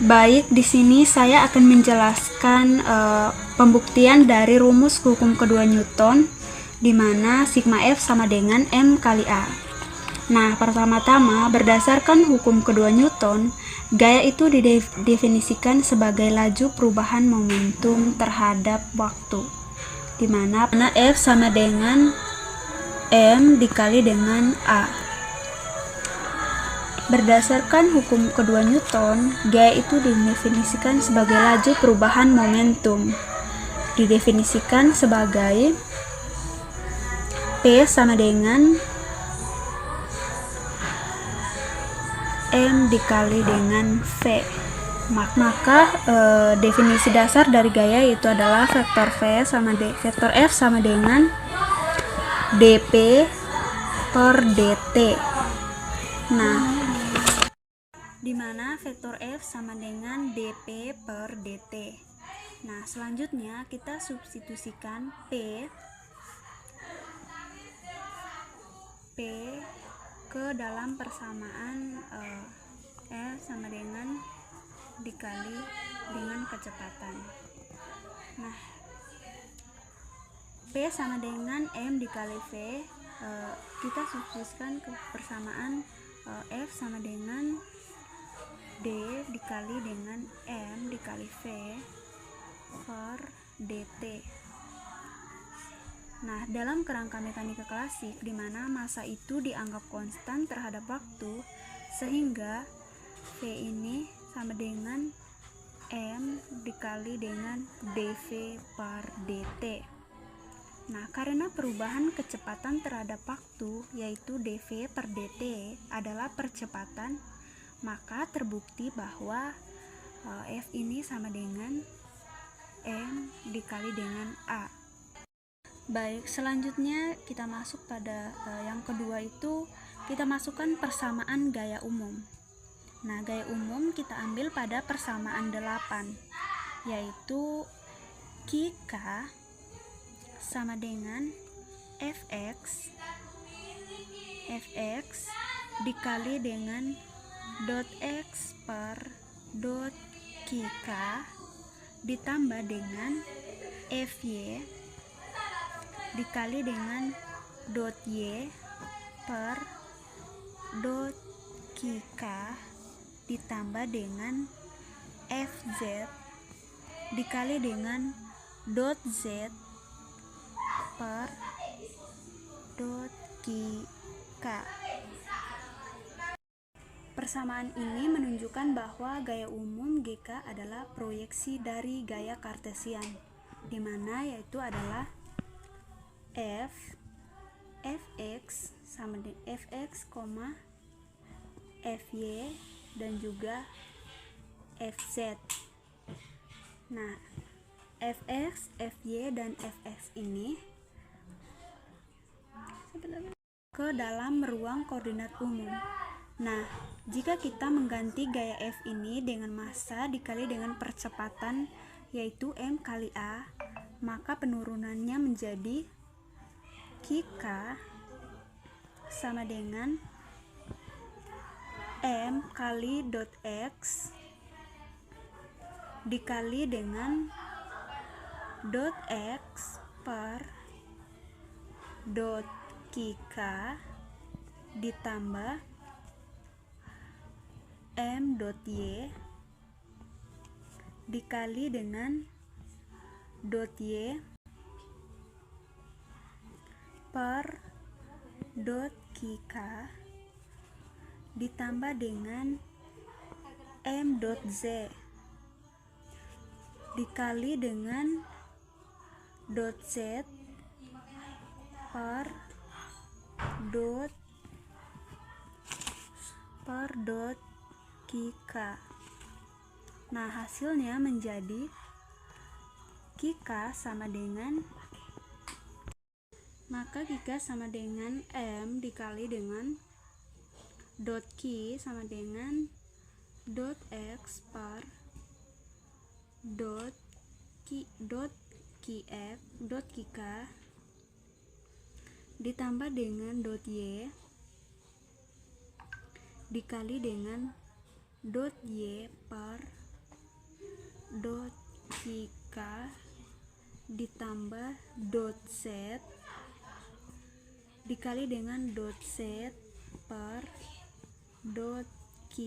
Baik, di sini saya akan menjelaskan pembuktian dari rumus hukum kedua Newton, di mana sigma F sama dengan M kali A. Nah, pertama-tama berdasarkan hukum kedua Newton, gaya itu didefinisikan sebagai laju perubahan momentum terhadap waktu, di mana F sama dengan M dikali dengan A. Berdasarkan hukum kedua Newton, gaya itu didefinisikan sebagai laju perubahan momentum. Didefinisikan sebagai P sama dengan M dikali dengan V. Maka definisi dasar dari gaya itu adalah vektor F sama dengan dP per dt. Nah, di mana vektor F sama dengan dP per dt. Nah, selanjutnya kita substitusikan P ke dalam persamaan F sama dengan dikali dengan kecepatan. Nah, P sama dengan M dikali V, kita substitusikan ke persamaan F sama dengan D dikali dengan M dikali V per dt. Nah, dalam kerangka mekanika klasik di mana massa itu dianggap konstan terhadap waktu, sehingga V ini sama dengan M dikali dengan dV per dt. Nah, karena perubahan kecepatan terhadap waktu, yaitu dV per dt adalah percepatan, maka terbukti bahwa F ini sama dengan M dikali dengan A. Baik, selanjutnya kita masuk pada yang kedua, itu kita masukkan persamaan gaya umum. Nah, gaya umum kita ambil pada persamaan 8, yaitu K sama dengan Fx dikali dengan dot x per dot K ditambah dengan Fy dikali dengan dot y per dot K ditambah dengan Fz dikali dengan dot z per dot K. Persamaan ini menunjukkan bahwa gaya umum GK adalah proyeksi dari gaya Kartesian, di mana yaitu adalah Fx sama dengan Fx, Fy dan juga Fz. Nah, Fx, Fy dan Fx ini ke dalam ruang koordinat umum. Nah, jika kita mengganti gaya F ini dengan massa dikali dengan percepatan, yaitu M kali A, maka penurunannya menjadi K sama dengan M kali dot X dikali dengan dot X per dot K ditambah M dot Y dikali dengan dot Y per dot K ditambah dengan M dot Z dikali dengan dot Z per dot K. Nah, hasilnya menjadi K sama dengan, maka K sama dengan M dikali dengan dot K sama dengan dot X per dot K ditambah dengan dot Y dikali dengan dot Y per dot K ditambah dot Z dikali dengan dot Z per dot K.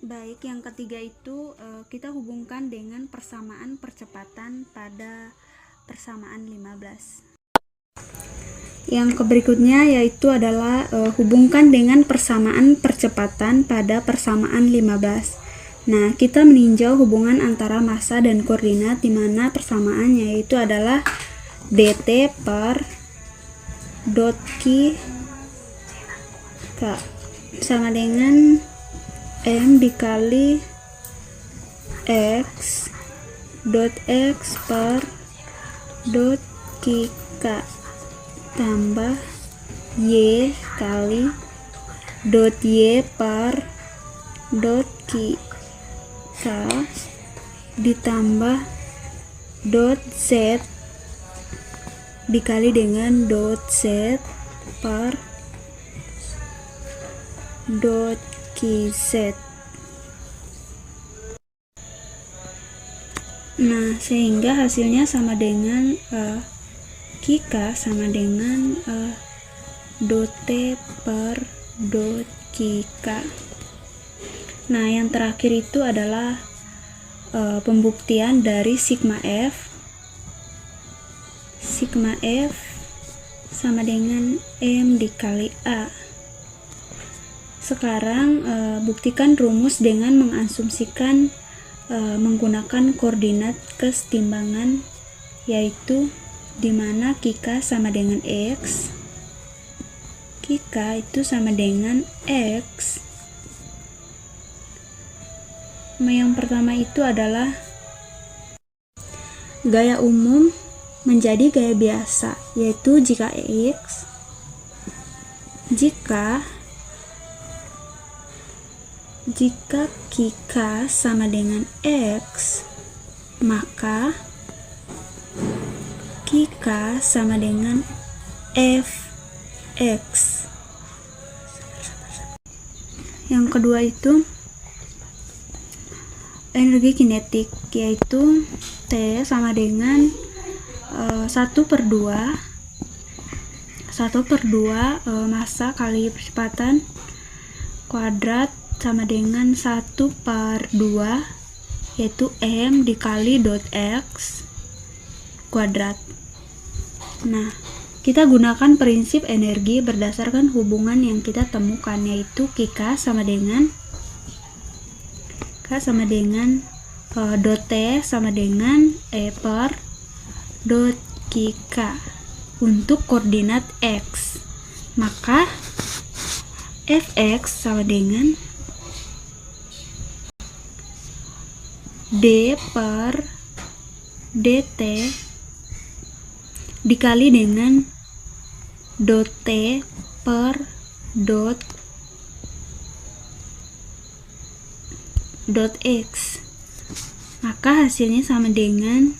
Baik, yang ketiga itu kita hubungkan dengan persamaan percepatan pada persamaan 15. Yang berikutnya yaitu adalah hubungkan dengan persamaan percepatan pada persamaan 15. Nah, kita meninjau hubungan antara massa dan koordinat, di mana persamaannya yaitu adalah dt per dot K sama dengan M dikali X dot X per dot K tambah Y kali dot Y per dot K ditambah dot Z dikali dengan dot Z per dot KZ. Nah, sehingga hasilnya sama dengan Kika sama dengan dot T per dot Kika. Nah, yang terakhir itu adalah pembuktian dari sigma F. Sigma F sama dengan M dikali A. Sekarang buktikan rumus dengan mengasumsikan menggunakan koordinat kesetimbangan, yaitu dimana Kika sama dengan X, Kika itu sama dengan X. Yang pertama itu adalah gaya umum menjadi gaya biasa, yaitu jika Kika sama dengan X, maka Kika sama dengan Fx. Yang kedua itu energi kinetik, yaitu T sama dengan 1/2 massa kali percepatan kuadrat sama dengan 1/2, yaitu M dikali dot X kuadrat. Nah, kita gunakan prinsip energi berdasarkan hubungan yang kita temukan, yaitu Kika sama dengan dot T sama dengan E per dot Kika untuk koordinat X. Maka Fx sama dengan D per dt dikali dengan dot T per dot X. Maka hasilnya sama dengan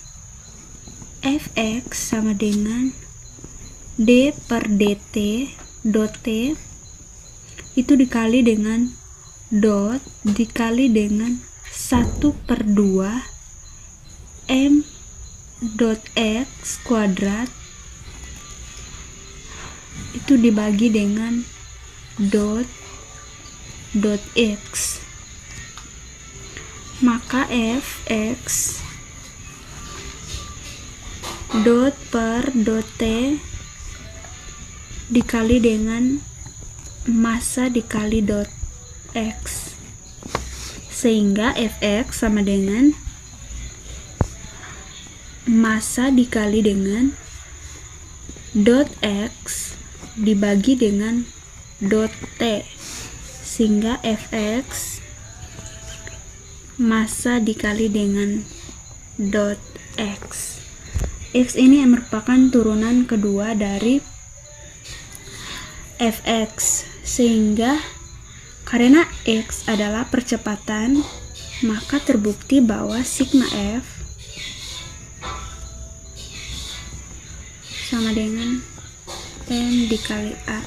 Fx sama dengan D per dt dot T itu dikali dengan dot dikali dengan 1/2 M dot X kuadrat itu dibagi dengan dot X. Maka Fx dot per dot T dikali dengan massa dikali dot X, sehingga Fx sama dengan massa dikali dengan dot X dibagi dengan dot T, sehingga Fx massa dikali dengan dot X. X ini merupakan turunan kedua dari Fx, sehingga karena X adalah percepatan, maka terbukti bahwa sigma F sama dengan M dikali A.